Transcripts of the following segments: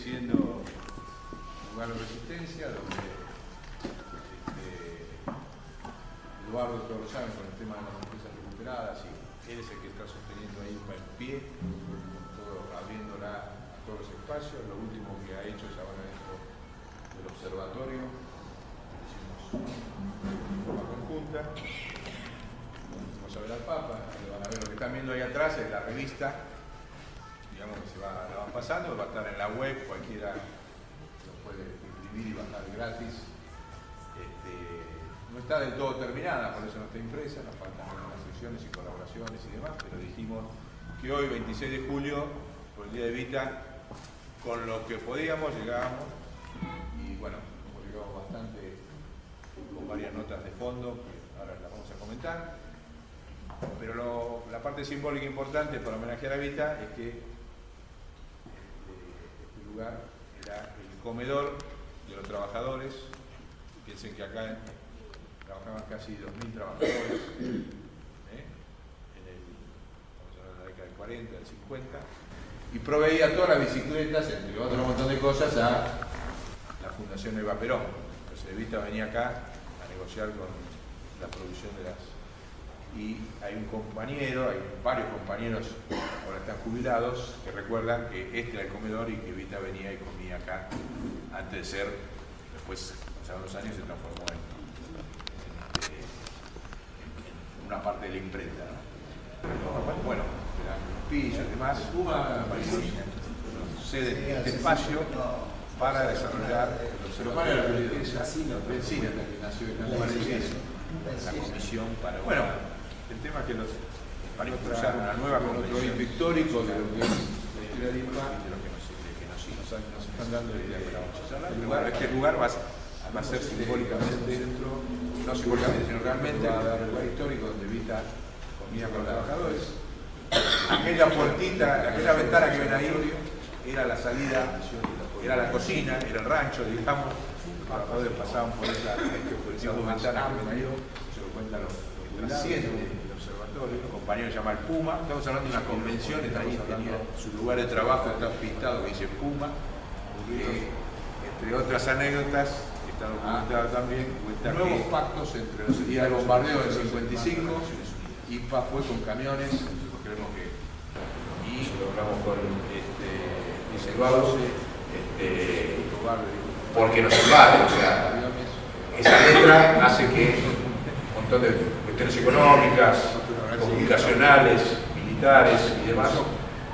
siendo un lugar de resistencia donde Eduardo, todos lo saben, con el tema de las empresas recuperadas, y él es el que está sosteniendo ahí en pie, abriéndola a todos los espacios. Lo último que ha hecho es ahora dentro del observatorio, hicimos de forma conjunta. Vamos a ver al Papa, van a ver lo que están viendo ahí atrás, es la revista, digamos que la van pasando, va a estar en la web, cualquiera lo puede imprimir y bajar gratis. No está del todo terminada, por eso no está impresa, nos faltan algunas secciones y colaboraciones y demás, pero dijimos que hoy, 26 de julio, por el Día de Evita, con lo que podíamos llegábamos, y bueno, hemos llegado bastante con varias notas de fondo, que ahora las vamos a comentar, pero la parte simbólica importante para homenajear a Evita es que este lugar era el comedor de los trabajadores. Piensen que acá trabajaban casi 2.000 trabajadores estamos hablando de la década del 40, del 50, y proveía todas las bicicletas, entre otro montón de cosas, a la Fundación Eva Perón. Entonces Evita venía acá a negociar con la producción de las... Y hay un compañero, hay varios compañeros, ahora están jubilados, que recuerdan que este era el comedor y que Evita venía y comía acá antes de ser, después, pasaron los años, se transformó en una parte de la imprenta, ¿no? Bueno, eran los pisos y demás, cede este espacio para desarrollar el observatorio de la Benzina, que nació en la comisión para... Bueno, el tema es que para impulsar una nueva convención histórico de lo que es la historia de Lima y de lo que nos están dando la idea de la vamos a hablar. Este lugar va a ser simbólicamente, no simbólicamente, sino realmente el lugar histórico donde Evita comía con los trabajadores. Aquella puertita, aquella ventana que ven ahí era la salida, era la cocina, era el rancho, digamos. Los trabajadores pasaban por esa ventana que ven ahí, se lo cuentan los trasciende del observatorio. Un compañero se llama el Puma. Estamos hablando de una convención, ahí tenía su lugar de trabajo, está pintado que dice Puma. Entre otras anécdotas, está documentado también, cuenta nuevos pactos entre los días del bombardeo del 55, IPA fue con camiones, creemos que, y logramos con dice Bauce, porque nos invaden, o sea, esa letra hace que un montón de cuestiones económicas, comunicacionales, militares y demás,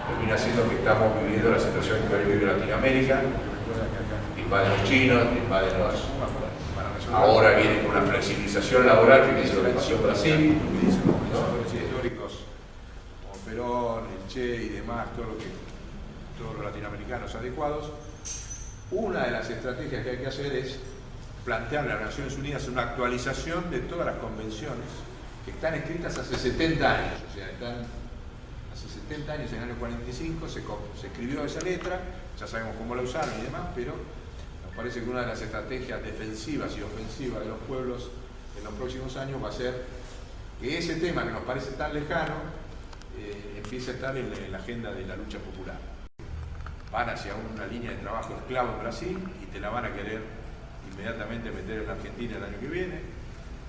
termina siendo que estamos viviendo la situación que hoy vive Latinoamérica. Invaden los chinos, invaden los... Ahora viene con una flexibilización laboral, fíjense lo que pasó en Brasil. Los históricos como Perón, el Che y demás, todos los latinoamericanos adecuados. Una de las estrategias que hay que hacer es plantearle a las Naciones Unidas una actualización de todas las convenciones que están escritas hace 70 años, o sea, hace 70 años, en el año 45, se escribió esa letra, ya sabemos cómo la usaron y demás, pero nos parece que una de las estrategias defensivas y ofensivas de los pueblos en los próximos años va a ser que ese tema que nos parece tan lejano empiece a estar en la agenda de la lucha popular. Van hacia una línea de trabajo esclavo en Brasil y te la van a querer inmediatamente meter en Argentina el año que viene.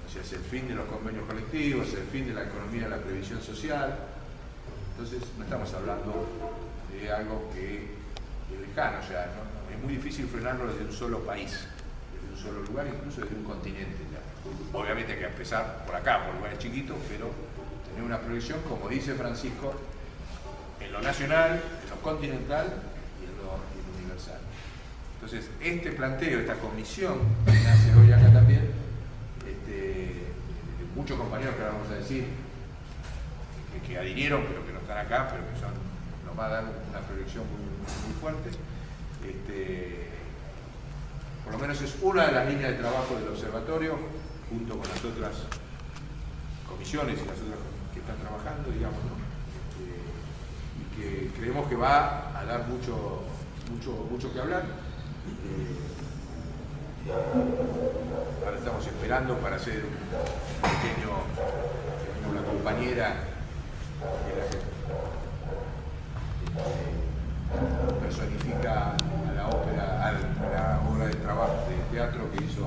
O sea, es el fin de los convenios colectivos, es el fin de la economía de la previsión social. Entonces, no estamos hablando de algo que es lejano, o sea, es muy difícil frenarlo desde un solo país, desde un solo lugar, incluso desde un continente. Ya. Obviamente hay que empezar por acá, por lugares chiquitos, pero tener una proyección, como dice Francisco, en lo nacional, en lo continental y en lo universal. Entonces, este planteo, esta comisión que nace hoy acá también, de muchos compañeros que ahora vamos a decir, que adhirieron, pero que no están acá, pero que nos va a dar una proyección muy fuerte. Por lo menos es una de las líneas de trabajo del observatorio, junto con las otras comisiones y las otras que están trabajando, digamos, ¿no? Y que creemos que va a dar mucho que hablar. Ahora estamos esperando para hacer un pequeño, una compañera que personifica a la obra teatro que hizo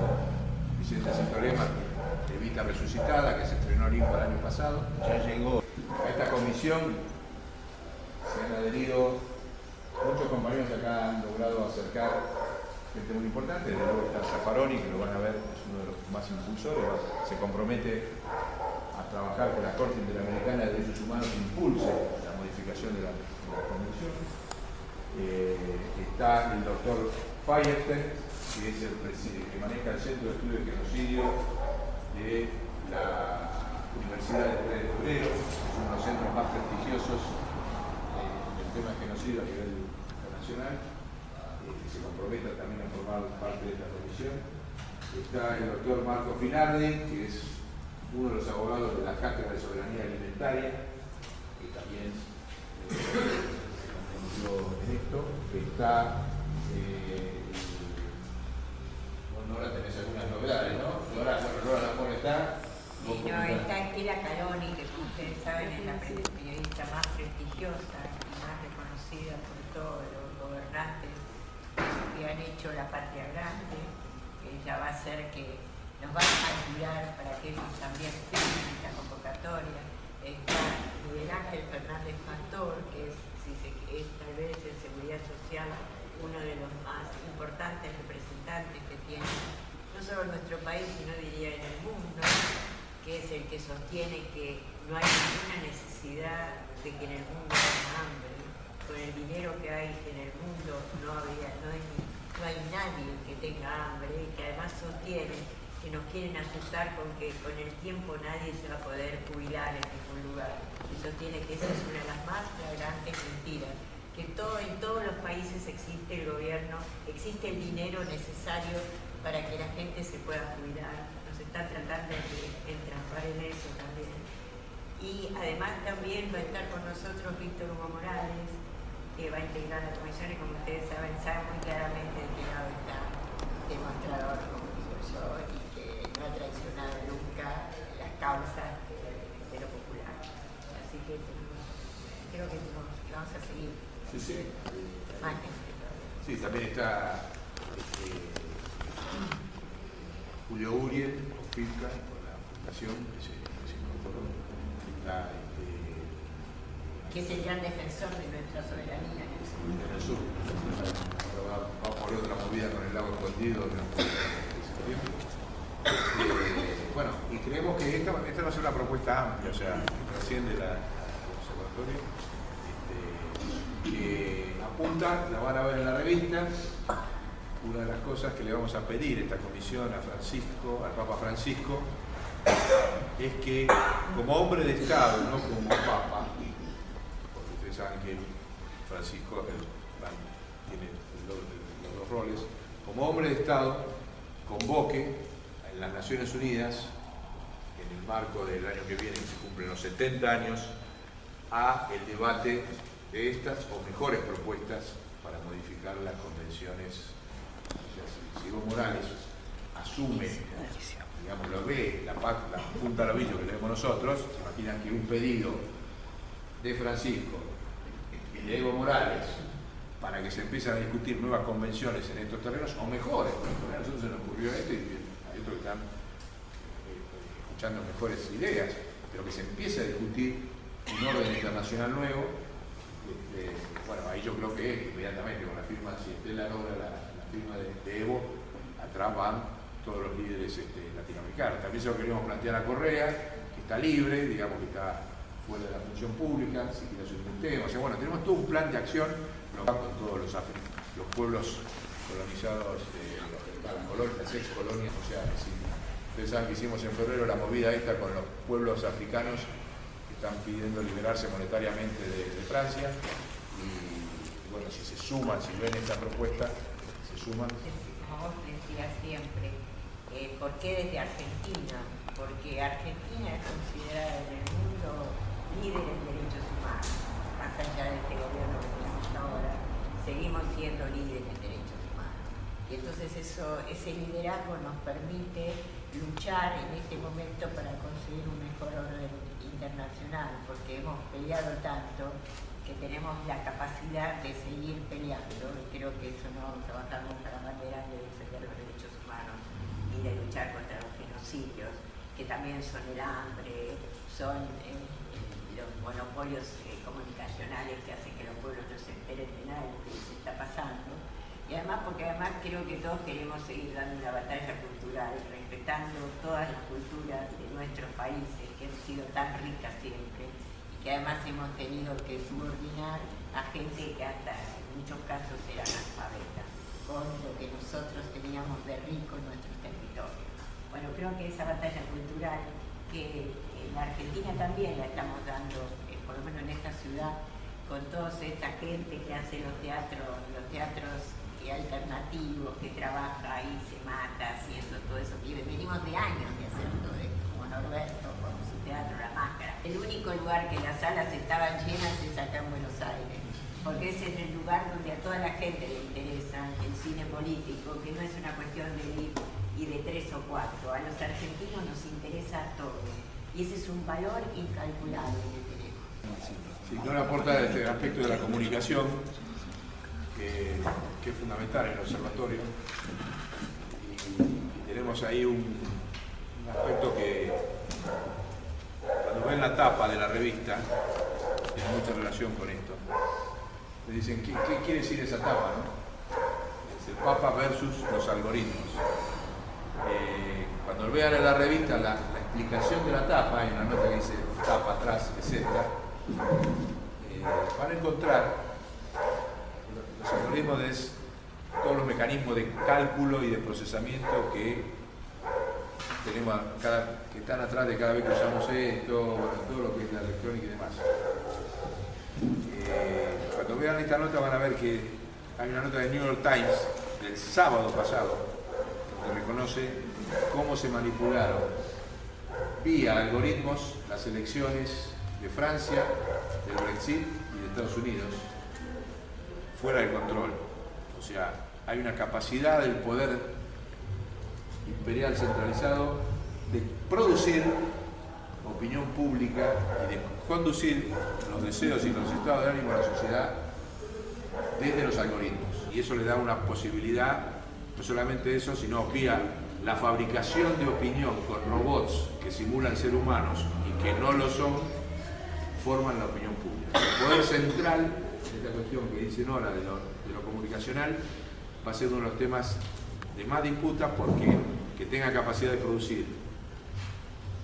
Vicente Cintorema, Evita Resucitada, que se estrenó en Limpa el año pasado. Ya llegó a esta comisión, se han adherido muchos compañeros acá, han logrado acercar gente muy importante. De nuevo está Zaffaroni, que lo van a ver, es uno de los más impulsores, se compromete a trabajar que la Corte Interamericana de Derechos Humanos impulse la modificación de la Convención. Está el doctor Feuerstein, que es el que maneja el Centro de Estudio de Genocidio de la Universidad de 3 de Febrero, es uno de los centros más prestigiosos del tema de genocidio a nivel internacional, que se compromete también a formar parte de esta comisión. Está el doctor Marco Finardi, que es uno de los abogados de la Cátedra de Soberanía Alimentaria, que también en esto. Está Nora, tenés algunas novedades, ¿no? Nora Lafón está. Sí, no, está Estela Caroni, que como ustedes saben es la periodista más prestigiosa y más reconocida por todos los gobernantes que han hecho la Patria Grande. Ella va a ser que nos va a ayudar para que ellos también firmen esta convocatoria. Está Miguel Ángel Fernández Pastor, que es tal vez en seguridad social uno de los más importantes representantes que tiene no solo nuestro país, sino diría en el mundo, que es el que sostiene que no hay ninguna necesidad de que en el mundo haya hambre. Con el dinero que hay en el mundo no hay nadie que tenga hambre, y que además sostiene que nos quieren asustar con que con el tiempo nadie se va a poder jubilar en ningún lugar. Y sostiene que esa es una de las más flagrantes mentiras, que en todos los países existe el gobierno, existe el dinero necesario para que la gente se pueda jubilar. Nos están tratando de entrampar en eso también. Y además también va a estar con nosotros Víctor Hugo Morales, que va a integrar la comisión, y como ustedes saben, sabe muy claramente de qué lado está demostrador, como digo yo, y que no ha traicionado nunca las causas de lo popular. Así que creo que vamos a seguir. Sí, sí. Más gente todavía. Sí, también está Julio Uriel, con FILCA, con la fundación que se incorporó. Está que es el gran defensor de nuestra soberanía en el sur. Ahora vamos a ver otra movida con el lago escondido. Bueno, y creemos que esta va a ser una propuesta amplia, o sea, que trasciende el observatorio, que apunta, la van a ver en la revista. Una de las cosas que le vamos a pedir a esta comisión al Papa Francisco, es que como hombre de Estado, no como Papa, porque ustedes saben que Francisco tiene los dos roles, como hombre de Estado, convoque en las Naciones Unidas, en el marco del año que viene, que se cumplen los 70 años, a el debate de estas o mejores propuestas para modificar las convenciones. O sea, si Evo Morales asume, digamos, lo ve, la punta al ovillo que tenemos nosotros, se imaginan que un pedido de Francisco y de Evo Morales para que se empiecen a discutir nuevas convenciones en estos terrenos, o mejores, porque a nosotros se nos ocurrió esto y hay otros que están escuchando mejores ideas, pero que se empiece a discutir un orden internacional nuevo. Bueno, ahí yo creo que inmediatamente con la firma, si Estela logra la firma de Evo, atrás van todos los líderes latinoamericanos. También se lo queríamos plantear a Correa, que está libre, digamos que está fuera de la función pública, si quiere hacer un tema. O sea, bueno, tenemos todo un plan de acción con todos los pueblos colonizados, las ex colonias, o sea, si ustedes saben que hicimos en febrero la movida esta con los pueblos africanos que están pidiendo liberarse monetariamente de Francia, y bueno, si se suman, si ven esta propuesta, se suman. Como vos decías siempre, ¿por qué desde Argentina? Porque Argentina es considerada en el mundo líder en derechos humanos, más allá de este gobierno que tenemos ahora, seguimos siendo líderes en derechos humanos. Y entonces ese liderazgo nos permite luchar en este momento para conseguir un mejor orden internacional, porque hemos peleado tanto que tenemos la capacidad de seguir peleando, y creo que eso no vamos a bajar nunca la bandera de defender los derechos humanos y de luchar contra los genocidios, que también son el hambre, son los monopolios comunicacionales que hacen que los pueblos no se enteren de nada de lo que les está pasando. Y además, porque además creo que todos queremos seguir dando una batalla cultural, respetando todas las culturas de nuestros países que han sido tan ricas siempre, y que además hemos tenido que subordinar a gente que hasta en muchos casos era analfabeta, con lo que nosotros teníamos de rico en nuestros territorios. Bueno, creo que esa batalla cultural, que en la Argentina también la estamos dando, por lo menos en esta ciudad, con toda esta gente que hace los teatros alternativos, que trabaja y se mata haciendo todo eso. Y venimos de años de hacer todo esto, como Norberto, con su teatro La Máscara. El único lugar que las salas estaban llenas es acá en Buenos Aires, porque ese es el lugar donde a toda la gente le interesa el cine político, que no es una cuestión de ir y de 3 o 4. A los argentinos nos interesa todo, y ese es un valor incalculable que tenemos. Sí, no le aporta este aspecto de la comunicación, que es fundamental en el observatorio, y tenemos ahí un aspecto que cuando ven la tapa de la revista tiene mucha relación con esto. Le dicen, ¿qué quiere decir esa tapa, no? Es el Papa versus los algoritmos. Cuando vean en la revista la explicación de la tapa, en la nota que dice tapa atrás, etc., van a encontrar los algoritmos es todos los mecanismos de cálculo y de procesamiento que tenemos que están atrás de cada vez que usamos esto, bueno, todo lo que es la electrónica y demás. Cuando vean esta nota van a ver que hay una nota de New York Times del sábado pasado que reconoce cómo se manipularon vía algoritmos las elecciones de Francia, del Brexit y de Estados Unidos, fuera de control. O sea, hay una capacidad del poder imperial centralizado de producir opinión pública y de conducir los deseos y los estados de ánimo de la sociedad desde los algoritmos. Y eso le da una posibilidad, no solamente eso, sino vía la fabricación de opinión con robots que simulan ser humanos y que no lo son, forman la opinión pública. El poder central, esta cuestión que dice Nora de lo comunicacional, va a ser uno de los temas de más disputa, porque que tenga capacidad de producir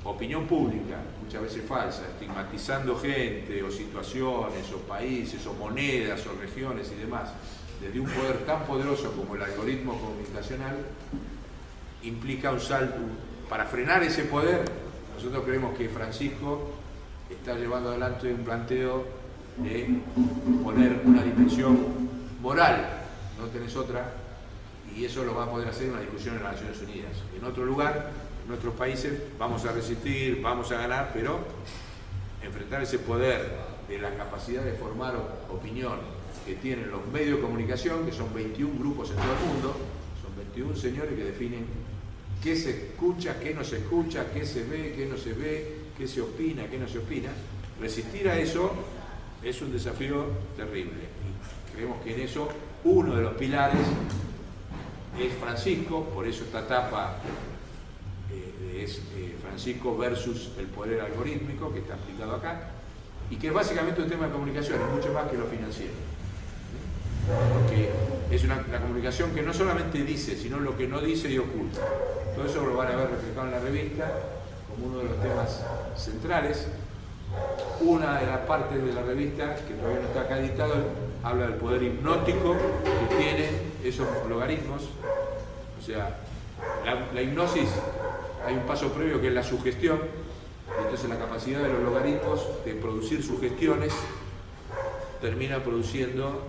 opinión pública, muchas veces falsa, estigmatizando gente o situaciones o países o monedas o regiones y demás, desde un poder tan poderoso como el algoritmo comunicacional, implica un salto. Para frenar ese poder, nosotros creemos que Francisco está llevando adelante un planteo de poner una dimensión moral, no tenés otra, y eso lo va a poder hacer en una discusión en las Naciones Unidas. En otro lugar, en nuestros países, vamos a resistir, vamos a ganar, pero enfrentar ese poder de la capacidad de formar opinión que tienen los medios de comunicación, que son 21 grupos en todo el mundo, son 21 señores que definen qué se escucha, qué no se escucha, qué se ve, qué no se ve, qué se opina, qué no se opina. Resistir a eso es un desafío terrible. Y creemos que en eso uno de los pilares es Francisco, por eso esta etapa es Francisco versus el poder algorítmico que está aplicado acá, y que es básicamente un tema de comunicación, es mucho más que lo financiero. Porque es una comunicación que no solamente dice, sino lo que no dice y oculta. Todo eso lo van a ver reflejado en la revista como uno de los temas centrales. Una de las partes de la revista, que todavía no está acá editado, habla del poder hipnótico que tienen esos logaritmos. O sea, la hipnosis, hay un paso previo que es la sugestión, y entonces la capacidad de los logaritmos de producir sugestiones termina produciendo,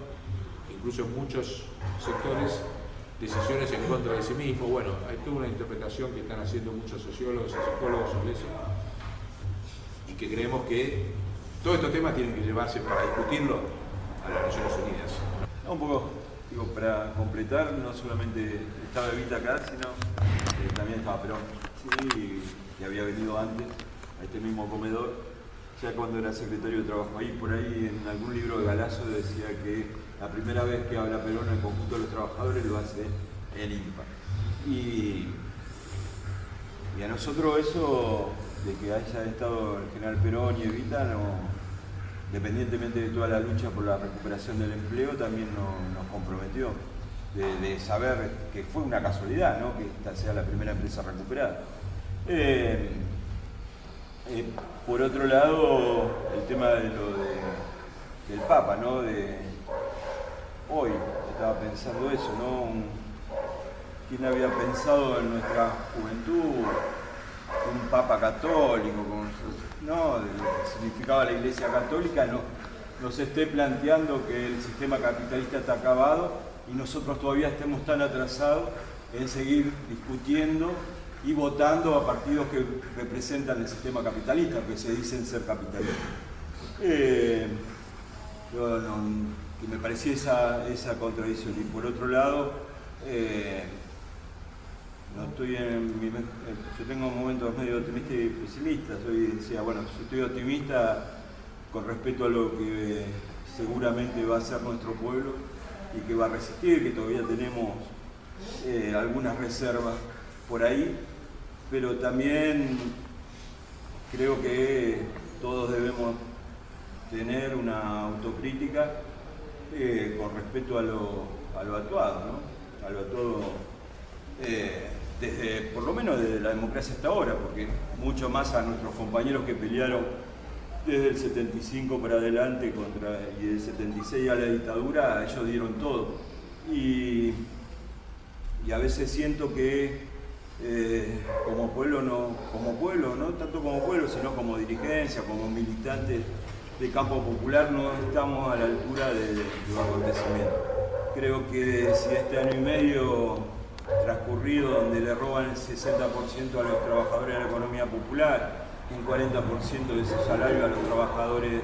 incluso en muchos sectores, decisiones en contra de sí mismo. Bueno, hay toda una interpretación que están haciendo muchos sociólogos y psicólogos sobre eso, y que creemos que todos estos temas tienen que llevarse para discutirlo a las Naciones Unidas. Un poco, digo, para completar, no solamente estaba Evita acá, sino también estaba Perón, sí, y había venido antes a este mismo comedor, ya cuando era secretario de Trabajo. Ahí por ahí en algún libro de Galazo decía que la primera vez que habla Perón en el conjunto de los trabajadores lo hace en IMPA. Y a nosotros eso, de que haya estado el general Perón y Evita, independientemente de toda la lucha por la recuperación del empleo, también nos comprometió. De saber que fue una casualidad, ¿no? Que esta sea la primera empresa recuperada. Por otro lado, el tema de del Papa, ¿no? Hoy estaba pensando eso, ¿no? ¿Quién había pensado en nuestra juventud un Papa católico, ¿no? De lo que significaba la Iglesia Católica, nos esté planteando que el sistema capitalista está acabado y nosotros todavía estemos tan atrasados en seguir discutiendo y votando a partidos que representan el sistema capitalista, que se dicen ser capitalistas. Que me parecía esa contradicción. Y por otro lado, no estoy yo tengo momentos medio optimistas y pesimistas. Hoy decía, bueno, yo estoy optimista con respecto a lo que seguramente va a ser nuestro pueblo y que va a resistir, que todavía tenemos algunas reservas por ahí, pero también creo que todos debemos tener una autocrítica con respecto a lo actuado, ¿no? A lo actuado desde, por lo menos desde la democracia hasta ahora, porque mucho más a nuestros compañeros que pelearon desde el 75 para adelante y del 76 a la dictadura, ellos dieron todo. Y a veces siento que como pueblo, no tanto como pueblo, sino como dirigencia, como militantes de campo popular, no estamos a la altura de los acontecimientos. Creo que si este año y medio transcurrido, donde le roban el 60% a los trabajadores de la economía popular, un 40% de su salario a los trabajadores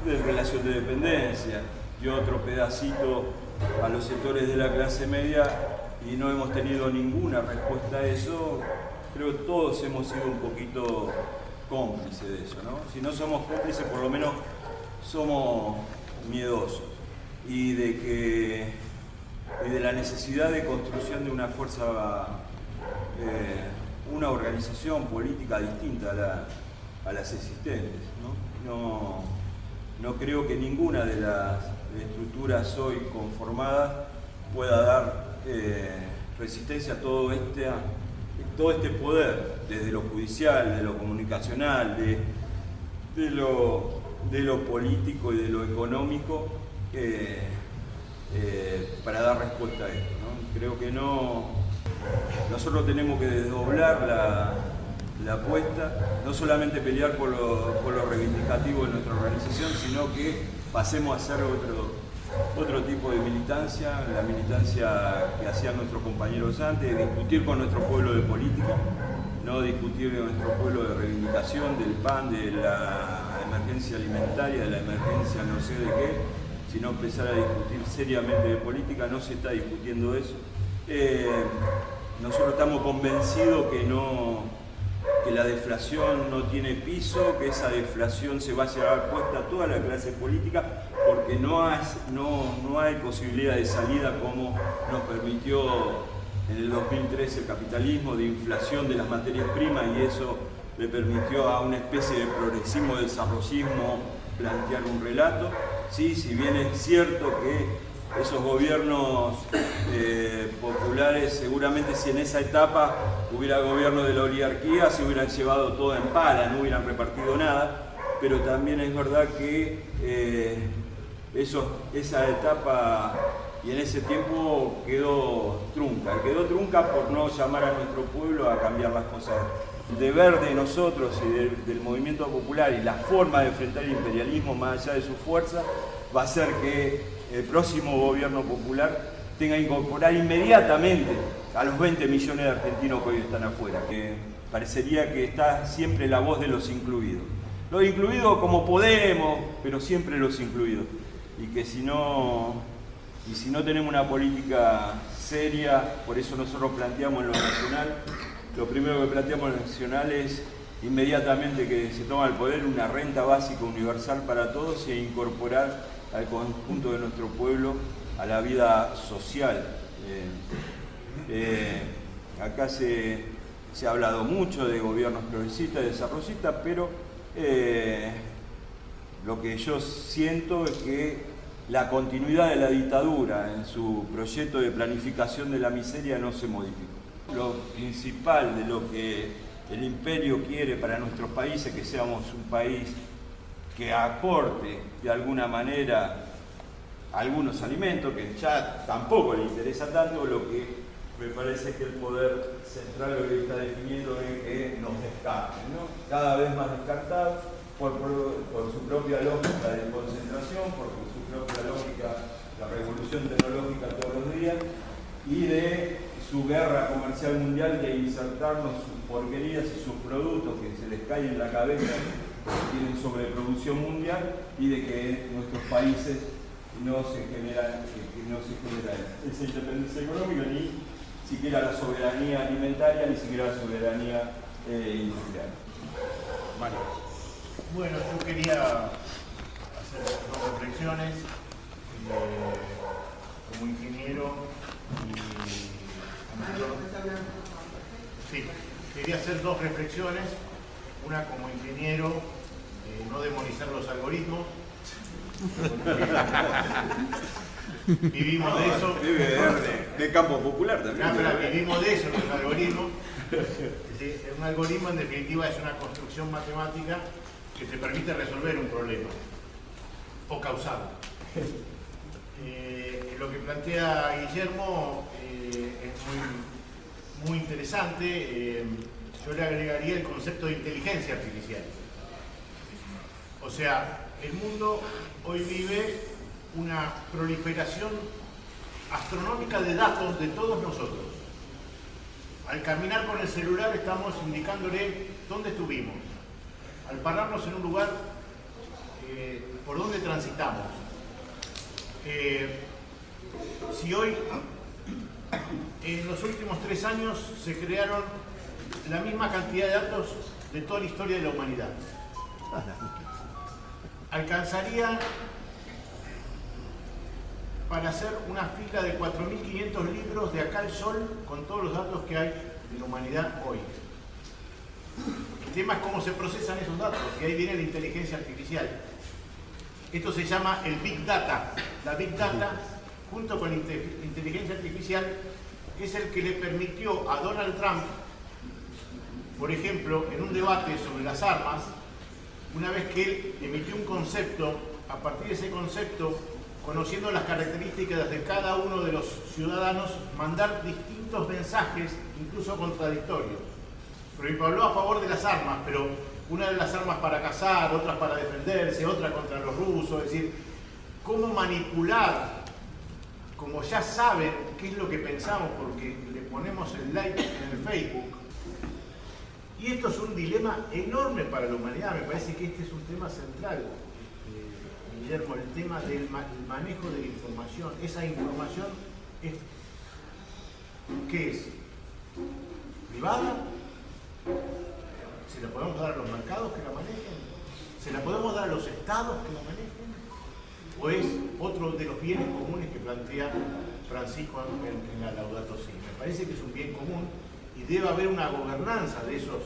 de relación de dependencia y otro pedacito a los sectores de la clase media, y no hemos tenido ninguna respuesta a eso, creo que todos hemos sido un poquito cómplices de eso, ¿no? Si no somos cómplices, por lo menos somos miedosos y de la necesidad de construcción de una fuerza, una organización política distinta a las existentes, ¿no? No creo que ninguna de las estructuras hoy conformadas pueda dar resistencia a todo este poder, desde lo judicial, de lo comunicacional, de lo político y de lo económico, para dar respuesta a esto, ¿no? Creo que nosotros tenemos que desdoblar la apuesta, no solamente pelear por lo reivindicativo de nuestra organización, sino que pasemos a hacer otro tipo de militancia, la militancia que hacían nuestros compañeros antes, de discutir con nuestro pueblo de política, no discutir con nuestro pueblo de reivindicación, del PAN, de la emergencia alimentaria, de la emergencia no sé de qué, sino empezar a discutir seriamente de política. No se está discutiendo eso. Nosotros estamos convencidos que la deflación no tiene piso, que esa deflación se va a llevar puesta a toda la clase política, porque no hay posibilidad de salida como nos permitió en el 2013 el capitalismo, de inflación de las materias primas, y eso le permitió a una especie de progresismo, desarrollismo, plantear un relato. Sí, si bien es cierto que esos gobiernos populares, seguramente si en esa etapa hubiera gobierno de la oligarquía, se hubieran llevado todo en pala, no hubieran repartido nada, pero también es verdad que esa etapa y en ese tiempo quedó trunca por no llamar a nuestro pueblo a cambiar las cosas. El deber de nosotros y del movimiento popular y la forma de enfrentar el imperialismo más allá de su fuerza va a ser que el próximo gobierno popular tenga que incorporar inmediatamente a los 20 millones de argentinos que hoy están afuera, que parecería que está siempre la voz de los incluidos. Los incluidos como podemos, pero siempre los incluidos. Y que si no tenemos una política seria, por eso nosotros planteamos en lo nacional, lo primero que planteamos en lo nacional es inmediatamente que se toma el poder, una renta básica universal para todos e incorporar al conjunto de nuestro pueblo a la vida social. Acá se ha hablado mucho de gobiernos progresistas, desarrollistas, pero lo que yo siento es que la continuidad de la dictadura en su proyecto de planificación de la miseria no se modificó. Lo principal de lo que el imperio quiere para nuestros países es que seamos un país que aporte de alguna manera algunos alimentos, que ya tampoco le interesa tanto. Lo que me parece que el poder central lo que está definiendo es que nos descarten, ¿no? Cada vez más descartados por su propia lógica de concentración, por su propia lógica, la revolución tecnológica todos los días, y de su guerra comercial mundial de insertarnos sus porquerías y sus productos que se les caen en la cabeza, que tienen sobreproducción mundial, y de que nuestros países no se genera esa independencia económica, ni siquiera la soberanía alimentaria, ni siquiera la soberanía industrial. Mario. Bueno, yo quería hacer dos reflexiones como ingeniero y... Sí, quería hacer dos reflexiones, una como ingeniero, no demonizar los algoritmos. Vivimos de eso. De campo popular también. Vivimos de eso, los algoritmos. Un algoritmo en definitiva es una construcción matemática que te permite resolver un problema o causarlo. Lo que plantea Guillermo es muy interesante. Yo le agregaría el concepto de inteligencia artificial. O sea, el mundo hoy vive una proliferación astronómica de datos de todos nosotros. Al caminar con el celular estamos indicándole dónde estuvimos. Al pararnos en un lugar, por dónde transitamos. Si hoy, en los últimos 3 años, se crearon la misma cantidad de datos de toda la historia de la humanidad, alcanzaría para hacer una fila de 4.500 libros de acá al sol con todos los datos que hay de la humanidad hoy. El tema es cómo se procesan esos datos, y ahí viene la inteligencia artificial. Esto se llama el Big Data. La Big Data, junto con la inteligencia artificial, es el que le permitió a Donald Trump, por ejemplo, en un debate sobre las armas, una vez que él emitió un concepto, a partir de ese concepto, conociendo las características de cada uno de los ciudadanos, mandar distintos mensajes, incluso contradictorios. Por ejemplo, habló a favor de las armas, pero una de las armas para cazar, otras para defenderse, otra contra los rusos. Es decir, cómo manipular, como ya saben qué es lo que pensamos porque le ponemos el like en el Facebook. Y esto es un dilema enorme para la humanidad. Me parece que este es un tema central, Guillermo, el tema del manejo de la información. Esa información es, ¿qué es? ¿Privada? ¿Se la podemos dar a los mercados que la manejen? ¿Se la podemos dar a los estados que la manejen? ¿O es otro de los bienes comunes que plantea Francisco en la Laudato Si? Me parece que es un bien común y debe haber una gobernanza de esos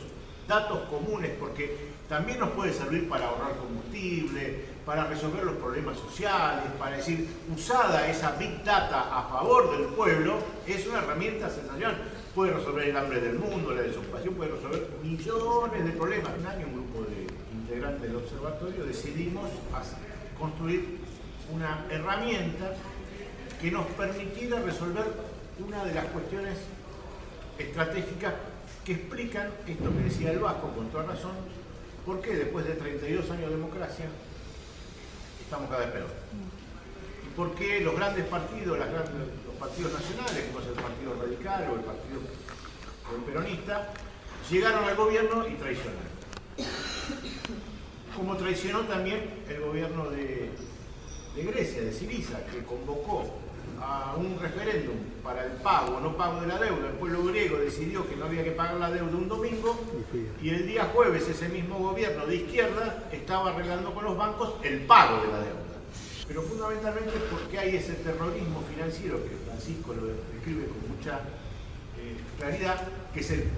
datos comunes, porque también nos puede servir para ahorrar combustible, para resolver los problemas sociales, para decir, usada esa Big Data a favor del pueblo, es una herramienta sensacional. Puede resolver el hambre del mundo, la desocupación, puede resolver millones de problemas. Un año un grupo de integrantes del observatorio decidimos construir una herramienta que nos permitiera resolver una de las cuestiones estratégicas que explican esto que decía el Vasco con toda razón, por qué después de 32 años de democracia estamos cada vez peor. Y por qué los grandes partidos, los partidos nacionales, como es el Partido Radical o el Partido Peronista, llegaron al gobierno y traicionaron. Como traicionó también el gobierno de Grecia, de Syriza, que convocó a un referéndum para el pago o no pago de la deuda. El pueblo griego decidió que no había que pagar la deuda un domingo y el día jueves ese mismo gobierno de izquierda estaba arreglando con los bancos el pago de la deuda. Pero fundamentalmente porque hay ese terrorismo financiero que Francisco lo describe con mucha claridad, que es el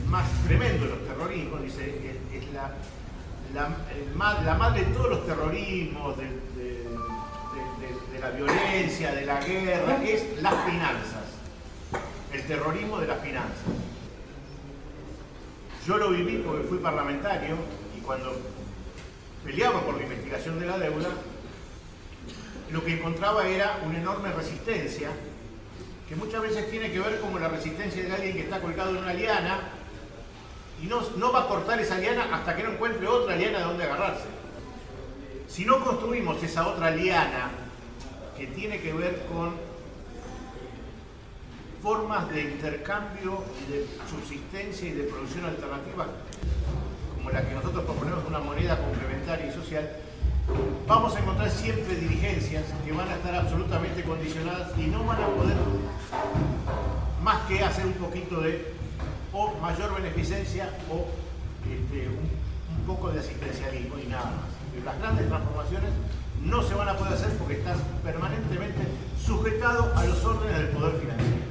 más tremendo de los terrorismos. Dice, es la madre de todos los terrorismos, de la violencia, de la guerra, es las finanzas, el terrorismo de las finanzas. Yo lo viví porque fui parlamentario y cuando peleaba por la investigación de la deuda, lo que encontraba era una enorme resistencia, que muchas veces tiene que ver como la resistencia de alguien que está colgado en una liana y no va a cortar esa liana hasta que no encuentre otra liana de donde agarrarse. Si no construimos esa otra liana que tiene que ver con formas de intercambio y de subsistencia y de producción alternativa, como la que nosotros proponemos, una moneda complementaria y social, vamos a encontrar siempre dirigencias que van a estar absolutamente condicionadas y no van a poder más que hacer un poquito de o mayor beneficencia o un poco de asistencialismo y nada más. Pero las grandes transformaciones no se van a poder hacer porque estás permanentemente sujetado a los órdenes del poder financiero.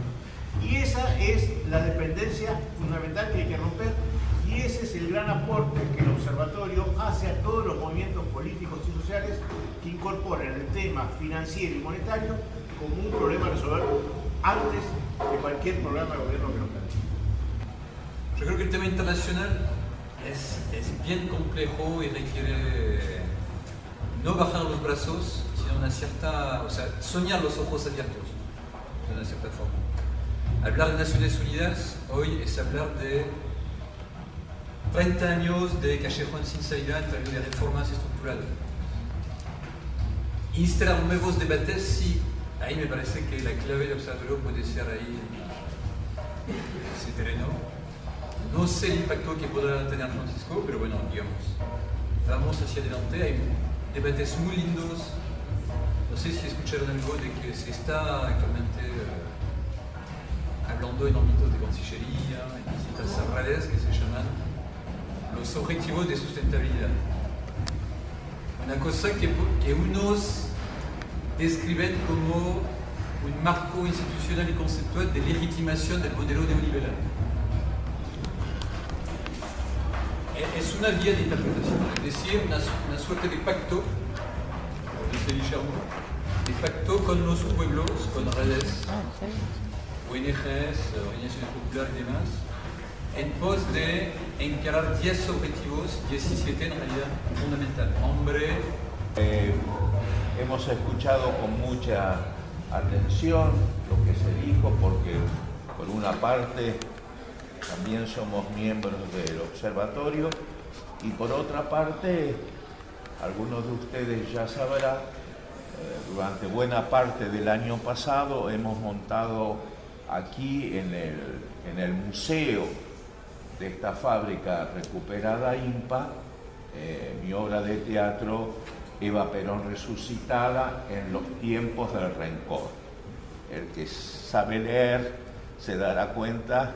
Y esa es la dependencia fundamental que hay que romper, y ese es el gran aporte que el observatorio hace a todos los movimientos políticos y sociales que incorporen el tema financiero y monetario como un problema a resolver antes de cualquier programa de gobierno que nos plantea. Yo creo que el tema internacional es bien complejo y requiere no bajar los brazos, sino una cierta, o sea, soñar los ojos abiertos, de una cierta forma. Hablar de Naciones Unidas hoy es hablar de 30 años de callejón sin salida en términos de reformas estructurales. Instalar nuevos debates, sí, ahí me parece que la clave del observatorio puede ser ahí ese terreno. No sé el impacto que podrá tener Francisco, pero bueno, digamos, vamos hacia adelante. Hay debates muy lindos. No sé si escucharon algo de que se está actualmente hablando en ámbitos de Cancillería, en distintas centrales que se llaman los objetivos de sustentabilidad. Una cosa que unos describen como un marco institucional y conceptual de legitimación del modelo neoliberal. Es una vía de interpretación, es decir, una suerte de pacto, dice Guillermo, de pacto con los pueblos, con redes, ONGs, organizaciones populares y demás, en pos de encarar 10 objetivos, 17 en realidad, fundamental. Hambre. Hemos escuchado con mucha atención lo que se dijo, porque por una parte también somos miembros del observatorio y por otra parte, algunos de ustedes ya sabrán, durante buena parte del año pasado hemos montado aquí en el museo de esta fábrica recuperada INPA, mi obra de teatro Eva Perón resucitada en los tiempos del rencor. El que sabe leer se dará cuenta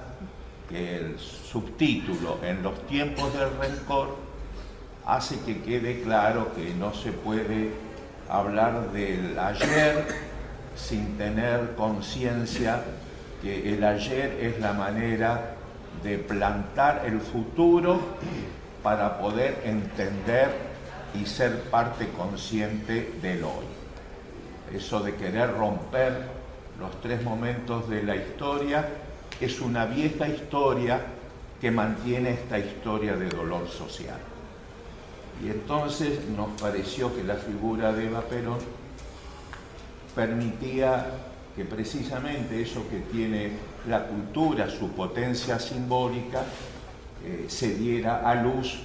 que el subtítulo en los tiempos del rencor hace que quede claro que no se puede hablar del ayer sin tener conciencia que el ayer es la manera de plantar el futuro para poder entender y ser parte consciente del hoy. Eso de querer romper los 3 momentos de la historia es una vieja historia que mantiene esta historia de dolor social. Y entonces nos pareció que la figura de Eva Perón permitía que precisamente eso que tiene la cultura, su potencia simbólica, se diera a luz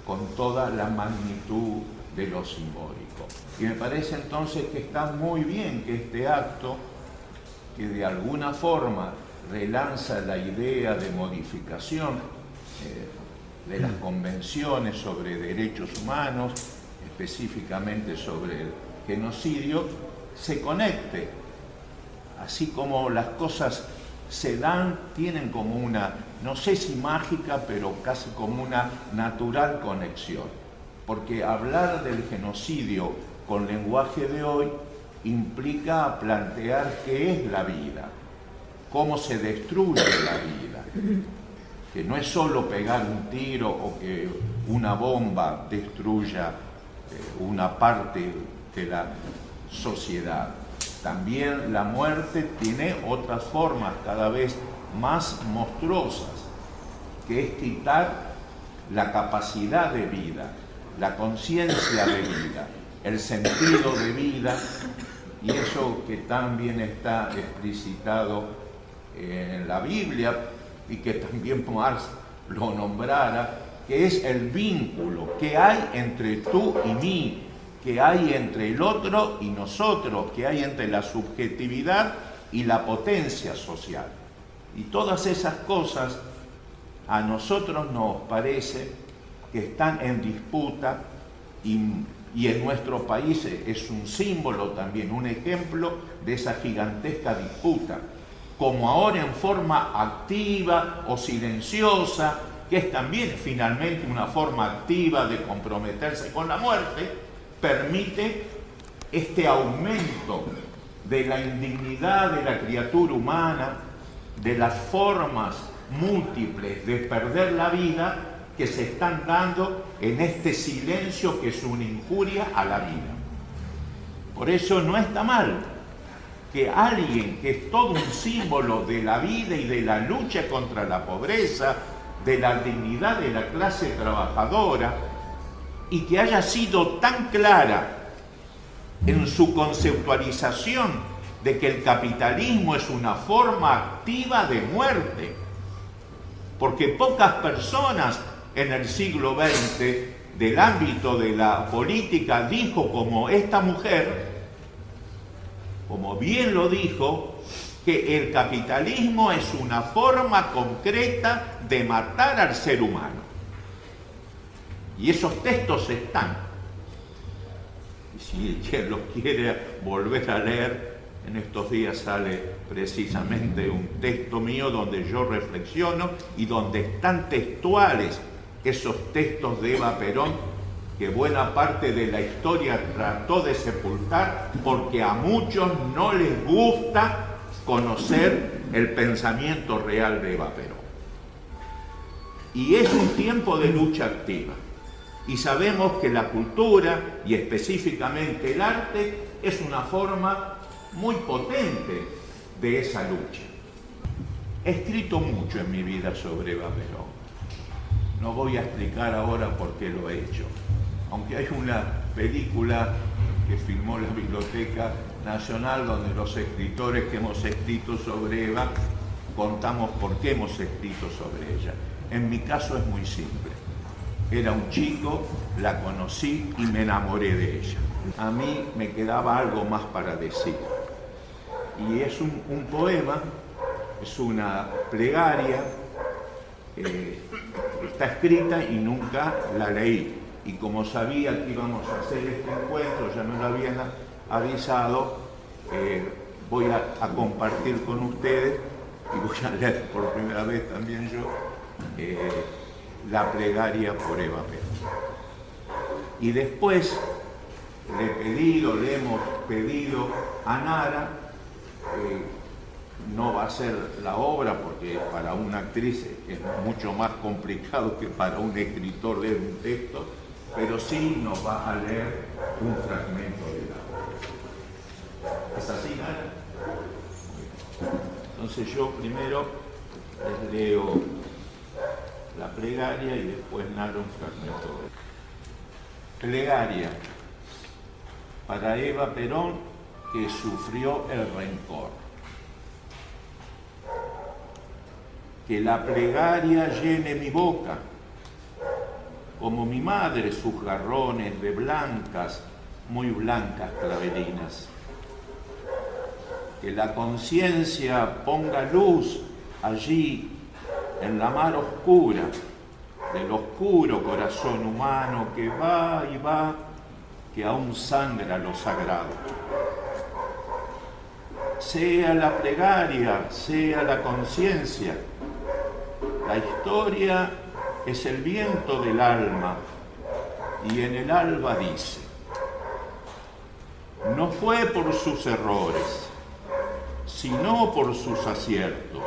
con toda la magnitud de lo simbólico. Y me parece entonces que está muy bien que este acto, que de alguna forma relanza la idea de modificación de las convenciones sobre derechos humanos, específicamente sobre el genocidio, se conecte así como las cosas se dan, tienen como una, no sé si mágica, pero casi como una natural conexión. Porque hablar del genocidio con lenguaje de hoy implica plantear qué es la vida, cómo se destruye la vida, que no es solo pegar un tiro o que una bomba destruya una parte de la sociedad. También la muerte tiene otras formas cada vez más monstruosas, que es quitar la capacidad de vida, la conciencia de vida, el sentido de vida, y eso que también está explicitado en la Biblia y que también Marx lo nombrara, que es el vínculo que hay entre tú y mí, que hay entre el otro y nosotros, que hay entre la subjetividad y la potencia social. Y todas esas cosas a nosotros nos parece que están en disputa y en nuestro país es un símbolo también, un ejemplo de esa gigantesca disputa, como ahora en forma activa o silenciosa, que es también finalmente una forma activa de comprometerse con la muerte, permite este aumento de la indignidad de la criatura humana, de las formas múltiples de perder la vida que se están dando en este silencio que es una injuria a la vida. Por eso no está mal que alguien que es todo un símbolo de la vida y de la lucha contra la pobreza, de la dignidad de la clase trabajadora, y que haya sido tan clara en su conceptualización de que el capitalismo es una forma activa de muerte, porque pocas personas en el siglo XX del ámbito de la política dijo como esta mujer, como bien lo dijo, que el capitalismo es una forma concreta de matar al ser humano. Y esos textos están. Y si quien los quiere volver a leer, en estos días sale precisamente un texto mío donde yo reflexiono y donde están textuales esos textos de Eva Perón que buena parte de la historia trató de sepultar porque a muchos no les gusta conocer el pensamiento real de Eva Perón. Y es un tiempo de lucha activa. Y sabemos que la cultura, y específicamente el arte, es una forma muy potente de esa lucha. He escrito mucho en mi vida sobre Eva Perón. No voy a explicar ahora por qué lo he hecho. Aunque hay una película que filmó la Biblioteca Nacional donde los escritores que hemos escrito sobre Eva contamos por qué hemos escrito sobre ella. En mi caso es muy simple. Era un chico, la conocí y me enamoré de ella. A mí me quedaba algo más para decir. Y es un poema, es una plegaria, está escrita y nunca la leí. Y como sabía que íbamos a hacer este encuentro, ya me lo habían avisado, voy a compartir con ustedes, y voy a leer por primera vez también yo, la plegaria por Eva Perón. Y después le hemos pedido a Nara, no va a ser la obra porque para una actriz es mucho más complicado que para un escritor leer un texto, pero sí nos va a leer un fragmento de la obra. ¿Es así, Nara? Entonces yo primero les leo la plegaria y después narro un fragmento. Plegaria para Eva Perón, que sufrió el rencor. Que la plegaria llene mi boca, como mi madre sus jarrones de blancas, muy blancas clavelinas. Que la conciencia ponga luz allí en la mar oscura del oscuro corazón humano que va y va, que aún sangra lo sagrado. sea la plegaria, sea la conciencia. La historia es el viento del alma y en el alba dice: no fue por sus errores, sino por sus aciertos,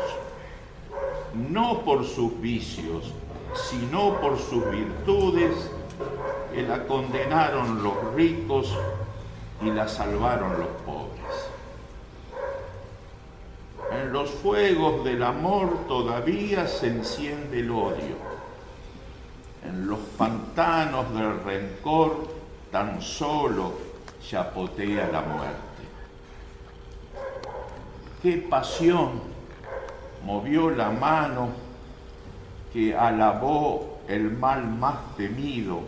no por sus vicios, sino por sus virtudes, que la condenaron los ricos y la salvaron los pobres. En los fuegos del amor todavía se enciende el odio. En los pantanos del rencor tan solo chapotea la muerte. Qué pasión movió la mano que alabó el mal más temido.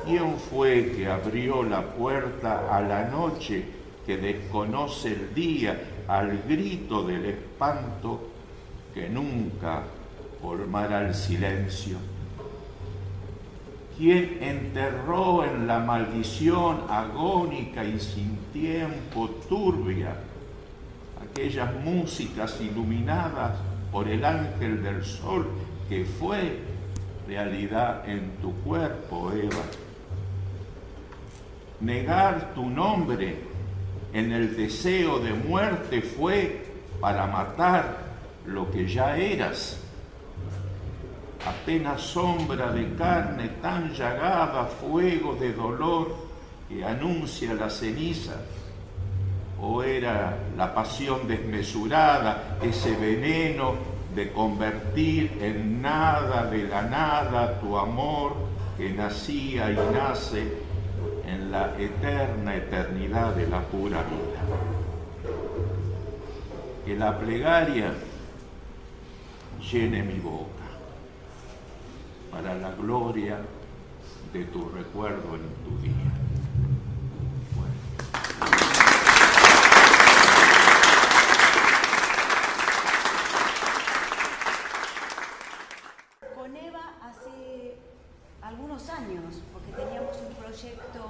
¿Quién fue que abrió la puerta a la noche que desconoce el día, al grito del espanto que nunca colmará el silencio? ¿Quién enterró en la maldición agónica y sin tiempo turbia aquellas músicas iluminadas por el ángel del sol que fue realidad en tu cuerpo, Eva? Negar tu nombre en el deseo de muerte fue para matar lo que ya eras. Apenas sombra de carne tan llagada, fuego de dolor que anuncia la ceniza. ¿O era la pasión desmesurada, ese veneno de convertir en nada de la nada tu amor que nacía y nace en la eterna eternidad de la pura vida? Que la plegaria llene mi boca para la gloria de tu recuerdo en tu día. Con Eva hace algunos años, porque teníamos un proyecto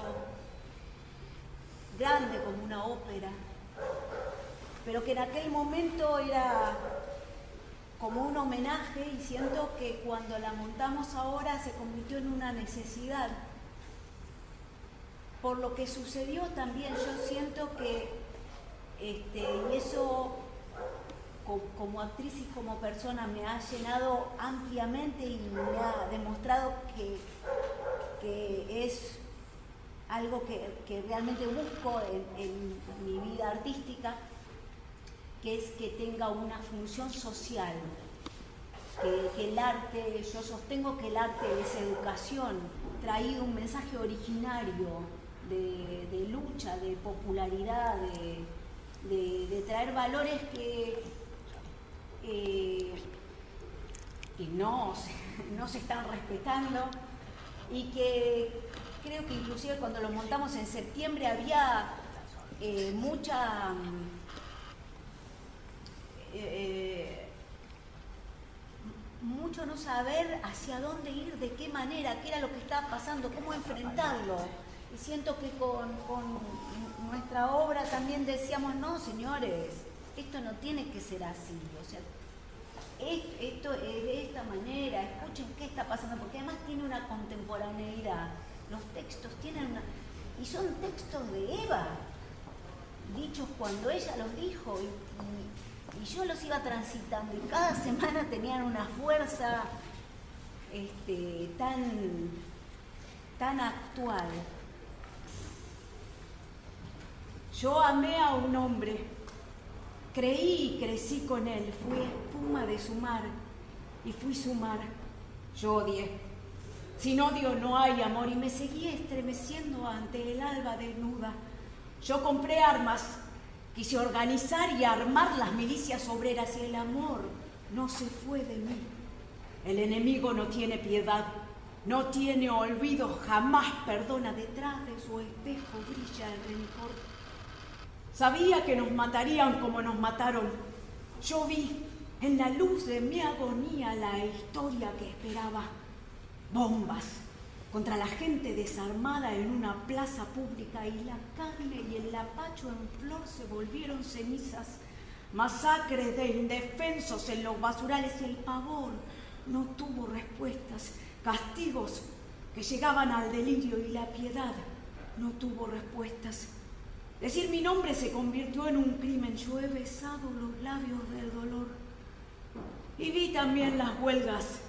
grande como una ópera, pero que en aquel momento era como un homenaje, y siento que cuando la montamos ahora se convirtió en una necesidad. Por lo que sucedió también, yo siento que, y eso como actriz y como persona me ha llenado ampliamente y me ha demostrado que es algo que realmente busco en mi vida artística, que es que tenga una función social, que el arte, yo sostengo que el arte es educación, traído un mensaje originario de lucha, de popularidad, de traer valores que no se están respetando, y que creo que inclusive cuando lo montamos en septiembre había mucho no saber hacia dónde ir, de qué manera, qué era lo que estaba pasando, cómo enfrentarlo. Y siento que con nuestra obra también decíamos, no, señores, esto no tiene que ser así, o sea, esto es de esta manera, escuchen qué está pasando, porque además tiene una contemporaneidad, los textos tienen y son textos de Eva, dichos cuando ella los dijo, y yo los iba transitando, y cada semana tenían una fuerza tan actual. Yo amé a un hombre, creí y crecí con él, fui espuma de su mar y fui su mar. Yo odié. Sin odio no hay amor, y me seguí estremeciendo ante el alba desnuda. Yo compré armas, quise organizar y armar las milicias obreras, y el amor no se fue de mí. El enemigo no tiene piedad, no tiene olvido, jamás perdona. Detrás de su espejo brilla el rencor. Sabía que nos matarían como nos mataron. Yo vi en la luz de mi agonía la historia que esperaba. Bombas, contra la gente desarmada en una plaza pública, y la carne y el lapacho en flor se volvieron cenizas. Masacres de indefensos en los basurales, y el pavor no tuvo respuestas. Castigos que llegaban al delirio, y la piedad no tuvo respuestas. Decir mi nombre se convirtió en un crimen. Yo he besado los labios del dolor y vi también las huelgas.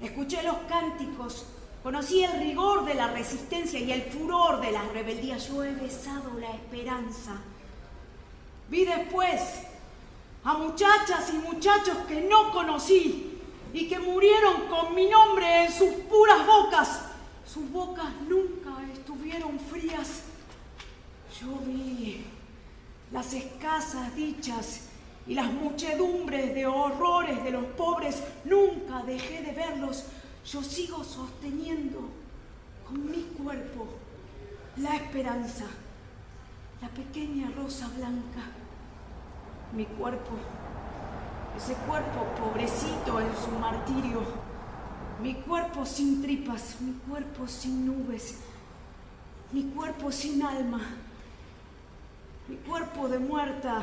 Escuché los cánticos, conocí el rigor de la resistencia y el furor de las rebeldías. Yo he besado la esperanza. Vi después a muchachas y muchachos que no conocí y que murieron con mi nombre en sus puras bocas. Sus bocas nunca estuvieron frías. Yo vi las escasas dichas y las muchedumbres de horrores de los pobres. Nunca dejé de verlos. Yo sigo sosteniendo con mi cuerpo la esperanza, la pequeña rosa blanca. Mi cuerpo, ese cuerpo pobrecito en su martirio, mi cuerpo sin tripas, mi cuerpo sin nubes, mi cuerpo sin alma, mi cuerpo de muerta,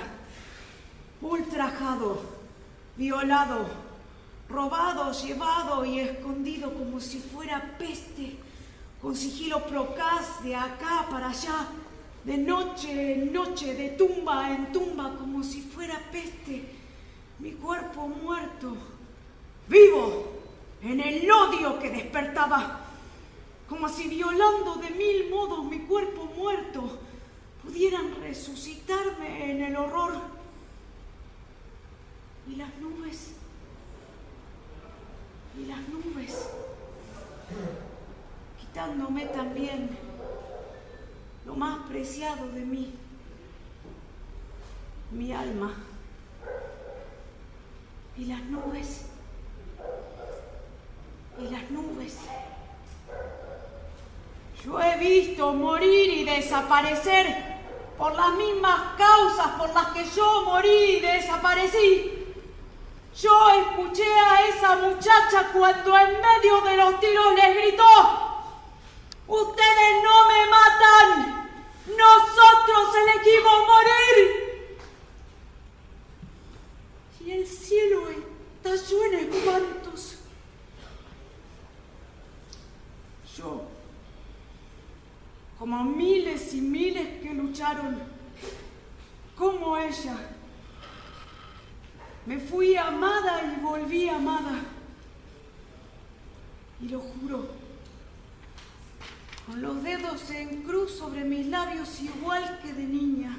ultrajado, violado, robado, llevado y escondido como si fuera peste, con sigilo procaz de acá para allá, de noche en noche, de tumba en tumba, como si fuera peste. Mi cuerpo muerto, vivo en el odio que despertaba, como si violando de mil modos mi cuerpo muerto pudieran resucitarme en el horror. Y las nubes, quitándome también lo más preciado de mí, mi alma. Y las nubes, yo he visto morir y desaparecer por las mismas causas por las que yo morí y desaparecí. Yo escuché a esa muchacha cuando en medio de los tiros les gritó: ustedes no me matan, nosotros elegimos morir. Y el cielo estalló en espantos. Yo, como miles y miles que lucharon, como ella, me fui amada y volví amada. Y lo juro, con los dedos en cruz sobre mis labios, igual que de niña.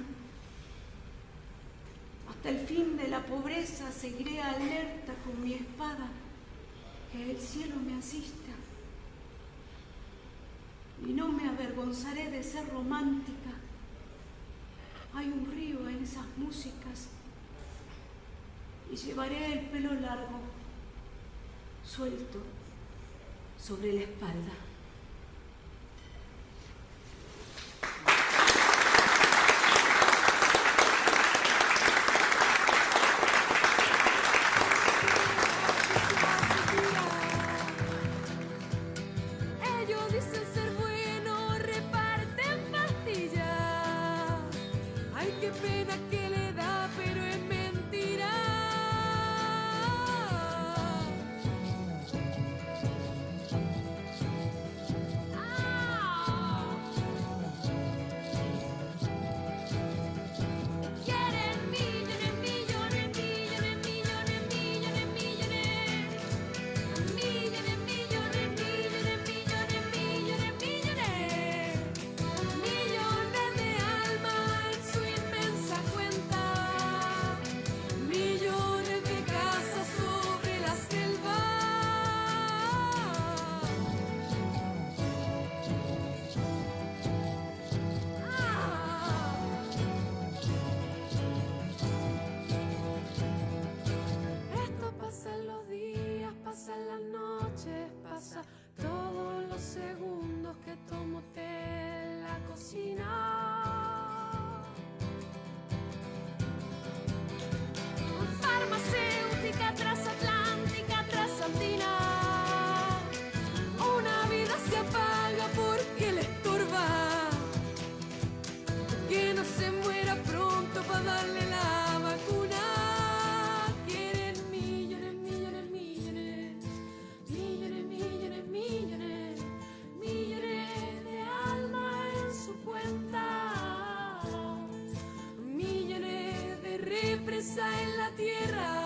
Hasta el fin de la pobreza seguiré alerta con mi espada, que el cielo me asista. Y no me avergonzaré de ser romántica. Hay un río en esas músicas. Y llevaré el pelo largo, suelto, sobre la espalda. Ellos dicen ser buenos, reparten pastillas. Ay, qué pena que le da, pero es mentira. Quieren millones, millones, millones, millones, millones, millones. Millones, millones, millones, millones, millones, millones. Millones de almas en su inmensa cuenta. riqueza en la tierra.